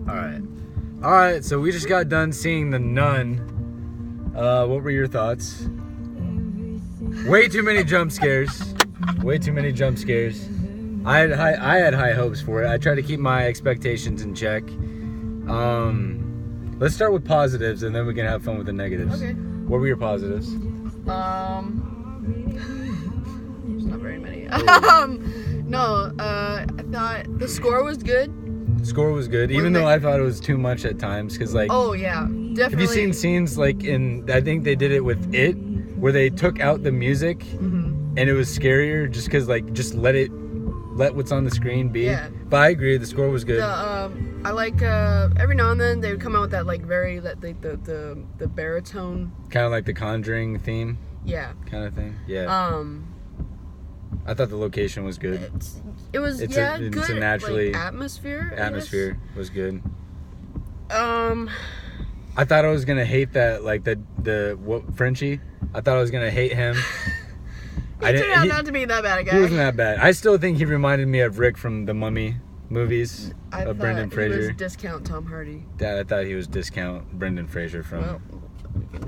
All right. So we just got done seeing The Nun. What were your thoughts? Way too many jump scares. I had high hopes for it. I tried to keep my expectations in check. Let's start with positives, and then we can have fun with the negatives. Okay. What were your positives? There's not very many. I thought the score was good. Score was good, even though I thought it was too much at times. Cause like, oh yeah, definitely. Have you seen scenes like I think they did it with It, where they took out the music, and it was scarier just cause like just let what's on the screen be. Yeah. But I agree, the score was good. I like every now and then they would come out with that like the baritone. Kind of like the Conjuring theme. Yeah. Kind of thing. Yeah. I thought the location was good. It's good. It's a naturally like, atmosphere. Atmosphere was good. I thought I was gonna hate that, like the Frenchie. I thought I was gonna hate him. He turned out not to be that bad a guy. He wasn't that bad. I still think he reminded me of Rick from the Mummy movies. Of Brendan Fraser. He was discount Tom Hardy. Dad, I thought he was discount Brendan Fraser from. Well,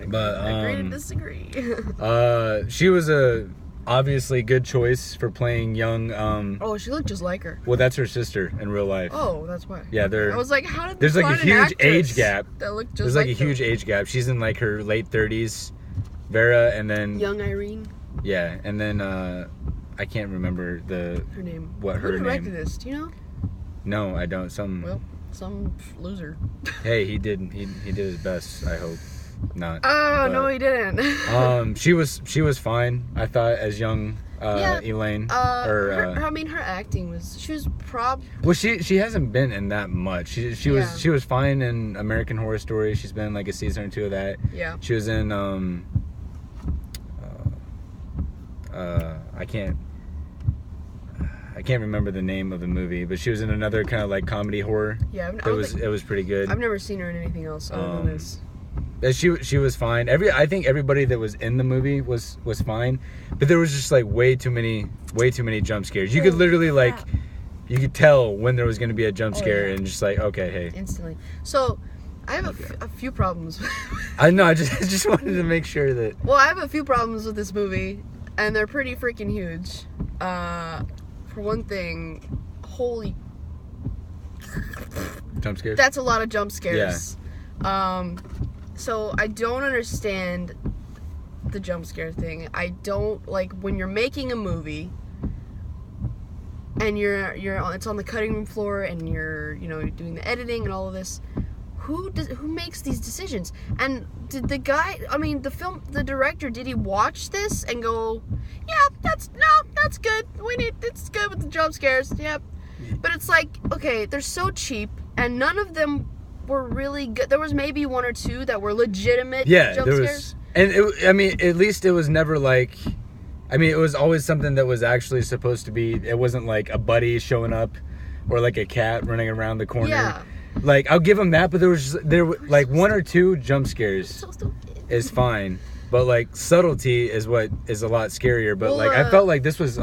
but agree to disagree. She was a obviously good choice for playing young. Oh, she looked just like her. Well, that's her sister in real life. Oh, that's why. Yeah, I was like, how did there's they like find a an huge age actress gap. that looked just there's like a huge age gap. She's in like her late 30s, Vera, and then young Irene. Yeah, and then I can't remember her name. What her name? Who directed this? Do you know? No, I don't. Some loser. Hey, he did his best. I hope not. Oh, no, he didn't. She was fine. I thought as young Elaine. Her acting was. She was Well, she hasn't been in that much. She was fine in American Horror Story. She's been in like a season or two of that. Yeah. She was in I can't remember the name of the movie, but she was in another kind of like comedy horror. Yeah, it was pretty good. I've never seen her in anything else other than this. She was fine. I think everybody that was in the movie was fine, but there was just like way too many jump scares. You could literally like, you could tell when there was going to be a jump scare and just like, okay, hey, instantly. So I have a few problems. I know. I just wanted to make sure that. Well, I have a few problems with this movie, and they're pretty freaking huge. For one thing, holy jump scares. That's a lot of jump scares. Yeah. So I don't understand the jump scare thing. I don't like when you're making a movie and it's on the cutting room floor and you're doing the editing and all of this. Who makes these decisions? And did the director, did he watch this and go, yeah, that's good. It's good with the jump scares. Yep. But it's like, okay, they're so cheap and none of them were really good. There was maybe one or two that were legitimate jump scares. And at least it was never like, it was always something that was actually supposed to be, it wasn't like a buddy showing up or like a cat running around the corner. Yeah. Like, I'll give them that, but there were like one or two jump scares is fine. But like subtlety is what is a lot scarier. But like I felt like this was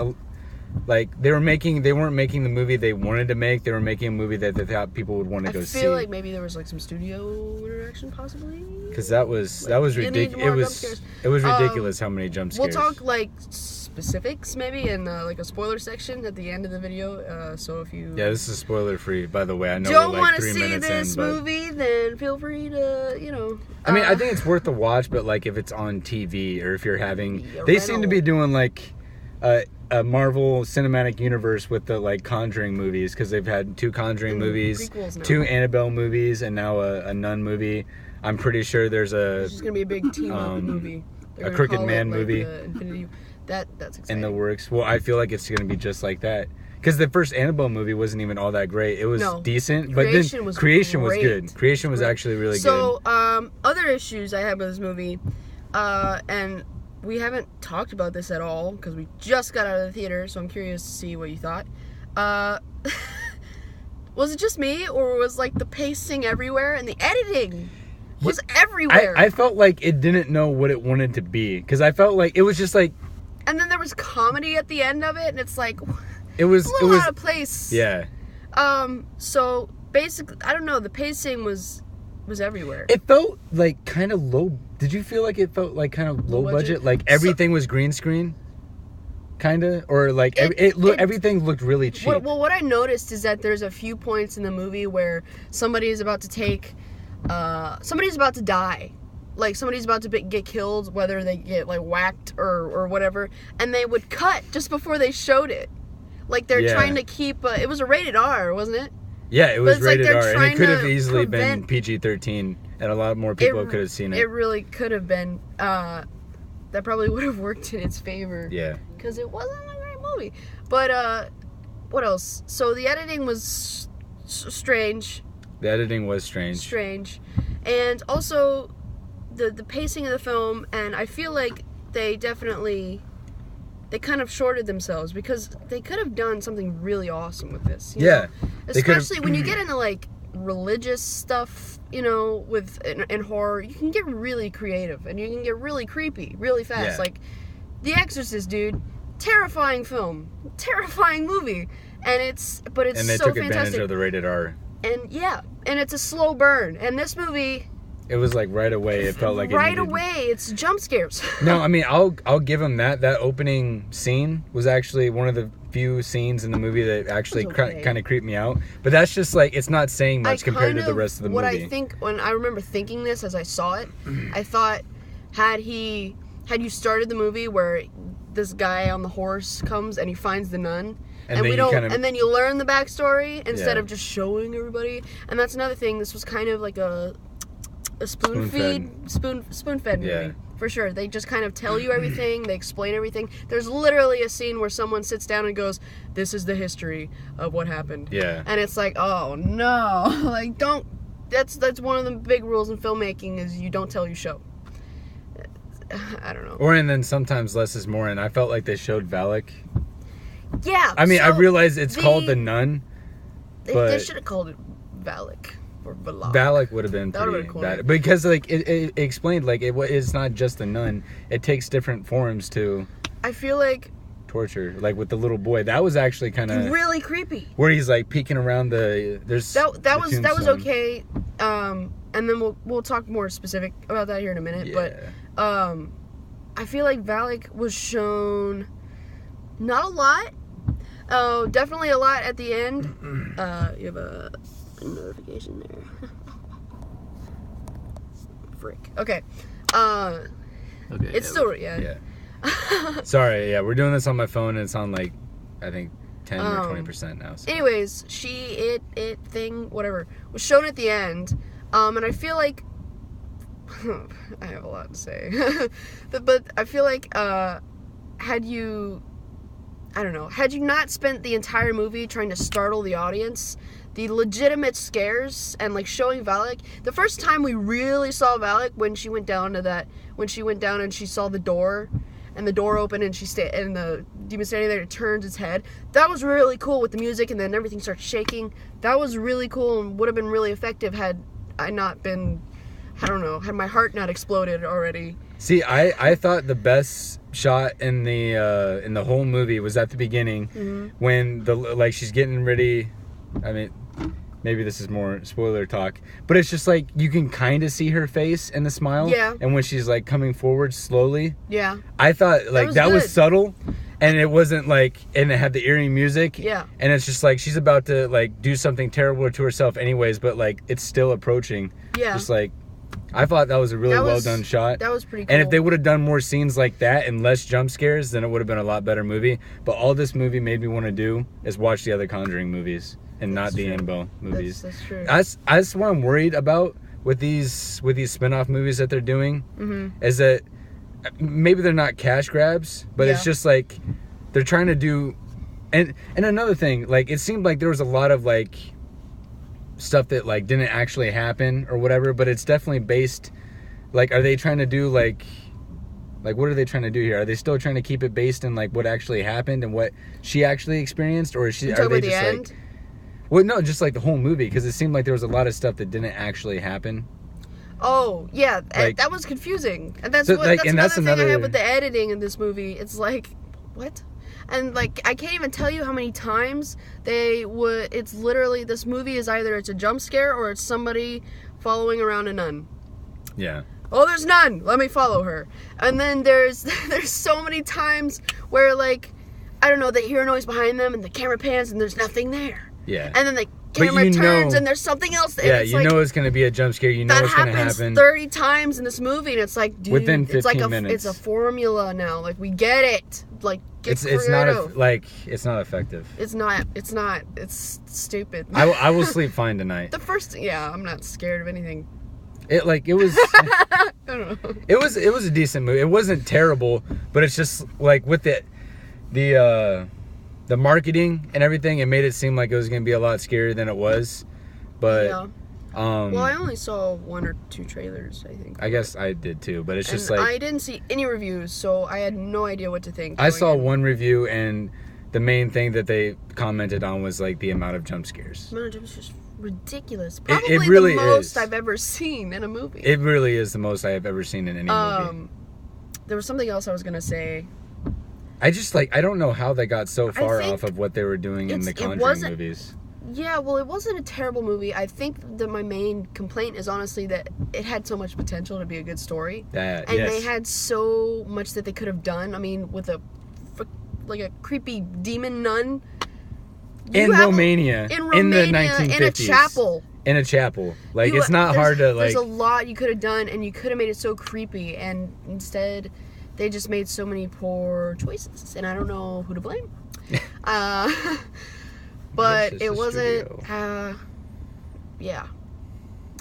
like they weren't making the movie they wanted to make. They were making a movie that they thought people would want to go see. I feel like maybe there was like some studio interaction possibly. Because that was ridiculous. It was ridiculous how many jump scares. We'll talk like specifics maybe in like a spoiler section at the end of the video. So if you this is spoiler free, by the way. I know don't we're want like to 3 see minutes this movie, then feel free to I think it's worth the watch, but like if it's on TV or if you're having, they seem to be doing like a Marvel Cinematic Universe with the like Conjuring movies, because they've had 2 Conjuring movies, 2 Annabelle movies, and now a Nun movie. I'm pretty sure there's just gonna be a big team up movie. A Crooked Man movie. That's exciting. In the works. Well, I feel like it's gonna be just like that. Because the first Annabelle movie wasn't even all that great. It was decent, but then Creation was good. Creation was actually really good. So, other issues I had with this movie, and we haven't talked about this at all because we just got out of the theater, so I'm curious to see what you thought. Was it just me, or was like the pacing everywhere and the editing was everywhere? I felt like it didn't know what it wanted to be, because I felt like it was just like. And then there was comedy at the end of it, and it's like. It was a little out of place. Yeah. So basically, I don't know, the pacing was everywhere. It felt like kind of low. Did you feel like it felt like kind of low budget? Like everything was green screen? Kind of? Or like everything looked really cheap? What I noticed is that there's a few points in the movie where somebody's about to die. Like, somebody's about to get killed, whether they get, like, whacked or whatever, and they would cut just before they showed it. Like, they're trying to keep... it was a rated R, wasn't it? Yeah, it was rated R, and it could have easily been PG-13, and a lot more people could have seen it. It really could have been. That probably would have worked in its favor. Yeah. Because it wasn't a great movie. But, what else? So, the editing was strange. The editing was strange. Strange. And also... The pacing of the film, and I feel like they kind of shorted themselves, because they could have done something really awesome with this. You know? Especially when you get into like religious stuff, you know, in horror, you can get really creative and you can get really creepy really fast. Yeah. Like The Exorcist, dude, terrifying film, terrifying movie, and it's so fantastic. And they took advantage of the rated R. And and it's a slow burn. And this movie. It was like right away. It felt like right away. It's jump scares. No, I mean I'll give him that. That opening scene was actually one of the few scenes in the movie that actually kind of creeped me out. But that's just like, it's not saying much compared to the rest of the movie. What I think, when I remember thinking this as I saw it, I thought had you started the movie where this guy on the horse comes and he finds the nun. And then you learn the backstory instead of just showing everybody. And that's another thing. This was kind of like a spoon-fed movie, for sure. They just kind of tell you everything, they explain everything. There's literally a scene where someone sits down and goes, "This is the history of what happened." Yeah. And it's like, oh no, like don't. That's one of the big rules in filmmaking, is you don't tell, you show. I don't know. And then sometimes less is more, and I felt like they showed Valak. Yeah. I mean, I realize it's called the Nun. They should have called it Valak. Or Valak would have been pretty bad, because like it explained like it's not just a nun; it takes different forms to. I feel like torture, like with the little boy, that was actually kind of really creepy. Where he's like peeking around that was okay, and then we'll talk more specific about that here in a minute. Yeah. But I feel like Valak was shown not a lot. Oh, definitely a lot at the end. You have a notification there. Frick. Okay. Okay. It's still yeah. Sorry, yeah, we're doing this on my phone and it's on like I think 10 or 20% now. So. Anyways, it thing, whatever, was shown at the end. And I feel like I have a lot to say. but I feel like had you not spent the entire movie trying to startle the audience, the legitimate scares and like showing Valak, the first time we really saw Valak, when she went down and she saw the door and the door opened and and the demon standing there, it turns its head. That was really cool with the music, and then everything starts shaking. That was really cool and would have been really effective had I not been, had my heart not exploded already. See, I thought the best shot in the whole movie was at the beginning, when she's getting ready. I mean, maybe this is more spoiler talk, but it's just like you can kind of see her face and the smile. Yeah. And when she's like coming forward slowly. Yeah. I thought like that was subtle, and it wasn't like, and it had the eerie music. Yeah. And it's just like she's about to like do something terrible to herself anyways, but like it's still approaching. Yeah. Just like, I thought that was a really well done shot. That was pretty cool. And if they would have done more scenes like that and less jump scares, then it would have been a lot better movie. But all this movie made me want to do is watch the other Conjuring movies and not the Annabelle movies. That's true. That's what I'm worried about with these spin-off movies that they're doing, is that maybe they're not cash grabs, but it's just like they're trying to do. And another thing, like it seemed like there was a lot of like stuff that like didn't actually happen or whatever, but it's definitely based, like, are they trying to do like what are they trying to do here? Are they still trying to keep it based in like what actually happened and what she actually experienced, or are they just like, well, no, just like the whole movie, because it seemed like there was a lot of stuff that didn't actually happen. Oh yeah, like, that was confusing, and that's another thing I have with the editing in this movie. It's like, what? And like, I can't even tell you how many times it's literally, this movie is either it's a jump scare or it's somebody following around a nun. Yeah. Oh, there's none. Let me follow her. And then there's so many times where, like, I don't know, they hear a noise behind them and the camera pans and there's nothing there. Yeah. And then the camera turns and there's something else. Yeah, you know it's going to be a jump scare. You know what's going to happen. That happens 30 times in this movie, and it's like, dude, within 15 minutes. It's a formula now. Like, we get it. Like, get creative. It's not effective. It's not. It's stupid. I will sleep fine tonight. I'm not scared of anything. It was I don't know. It was a decent movie. It wasn't terrible, but it's just like with the marketing and everything, it made it seem like it was going to be a lot scarier than it was. But yeah. Well, I only saw 1 or 2 trailers, I think. I guess I did too, but it's just like, I didn't see any reviews, so I had no idea what to think. I saw one review, and the main thing that they commented on was like the amount of jump scares. The amount of jump scares. Ridiculous. Probably it really the most is. I've ever seen in a movie. It really is the most I have ever seen in any movie. There was something else I was gonna say. I just I don't know how they got so far off of what they were doing in the Conjuring movies. Yeah, well, it wasn't a terrible movie. I think that my main complaint is honestly that it had so much potential to be a good story. And they had so much that they could have done. I mean, with a creepy demon nun. In Romania, in the 1950s. In a chapel. Like, it's not hard to, like... There's a lot you could have done, and you could have made it so creepy, and instead, they just made so many poor choices, and I don't know who to blame. But it wasn't... yeah.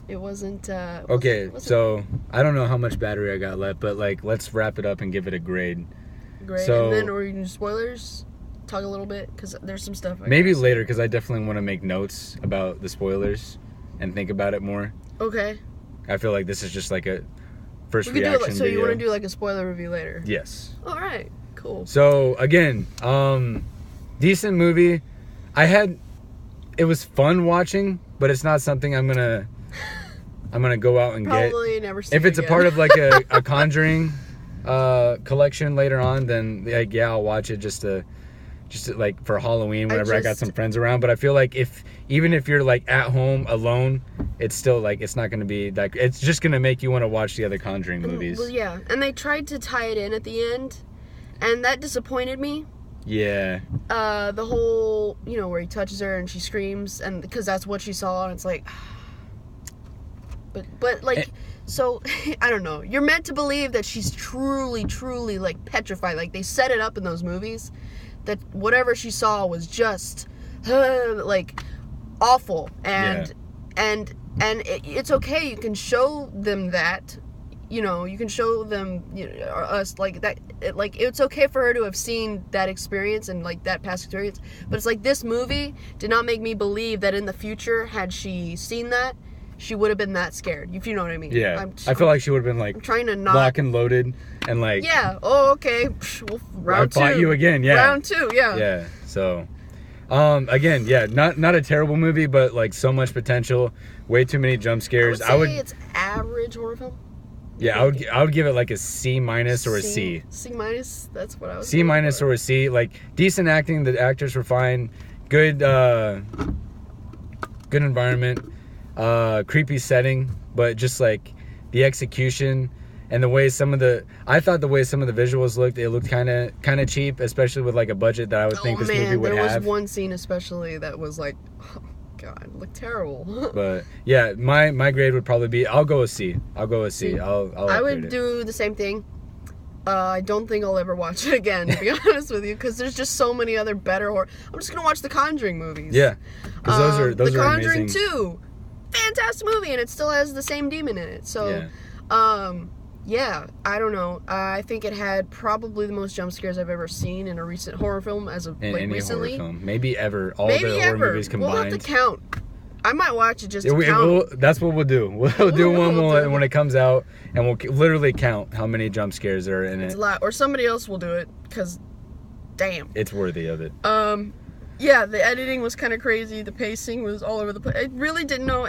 It wasn't... okay, so, I don't know how much battery I got left, but, like, let's wrap it up and give it a grade. So, and then, or you can do spoilers... Talk a little bit, because there's some stuff maybe later, because I definitely want to make notes about the spoilers and think about it more. Okay. I feel like this is just like a first reaction so video. you want to do like a spoiler review later? Yes. All right, cool. So again, decent movie. It was fun watching, but it's not something I'm gonna go out and Probably get. Never see if it's again. a part of like a Conjuring collection later on, then like, yeah, I'll watch it just to like for Halloween whenever I got some friends around. But I feel like even if you're like at home alone, it's still like, it's not going to be that, it's just going to make you want to watch the other Conjuring movies. Well, yeah, and they tried to tie it in at the end, and that disappointed me. Yeah. The whole, where he touches her and she screams, and because that's what she saw, and it's like, but like, so I don't know. You're meant to believe that she's truly, truly like petrified. Like, they set it up in those movies that whatever she saw was just like awful, and it's okay. You can show them that, you can show them us like that. Like, it's okay for her to have seen that experience and like that past experience. But it's like, this movie did not make me believe that in the future, had she seen that, she would have been that scared, if you know what I mean. Yeah. I feel like she would have been like, I'm trying to not... lock and loaded and like... Yeah. Oh, okay. Well, round 2. I fought you again, yeah. Round 2, yeah. Yeah, so... again, yeah, not a terrible movie, but like so much potential, way too many jump scares. I would say it's average horror film. Yeah, I would give it like a C- or a C. C-, that's what I was C- or a C. Like, decent acting, the actors were fine, good environment, creepy setting, but just like the execution and the way I thought the way some of the visuals looked, it looked kind of cheap, especially with like a budget that I would think this movie would have. There was one scene especially that was like, oh God, it looked terrible. But yeah, my grade would probably be, I'll go a C. I would do the same thing. I don't think I'll ever watch it again, to be honest with you, because there's just so many other better horror. I'm just gonna watch the Conjuring movies. Yeah, because those are The Conjuring amazing. 2, fantastic movie, and it still has the same demon in it. So, yeah, I don't know. I think it had probably the most jump scares I've ever seen in a recent horror film recently. Horror film, maybe ever. All the horror movies combined. We'll have to count. I might watch it just to count. That's what we'll do. We'll do one when it comes out, and we'll literally count how many jump scares are in it. It's a lot. Or somebody else will do it, because, damn. It's worthy of it. Yeah, the editing was kind of crazy. The pacing was all over the place. I really didn't know.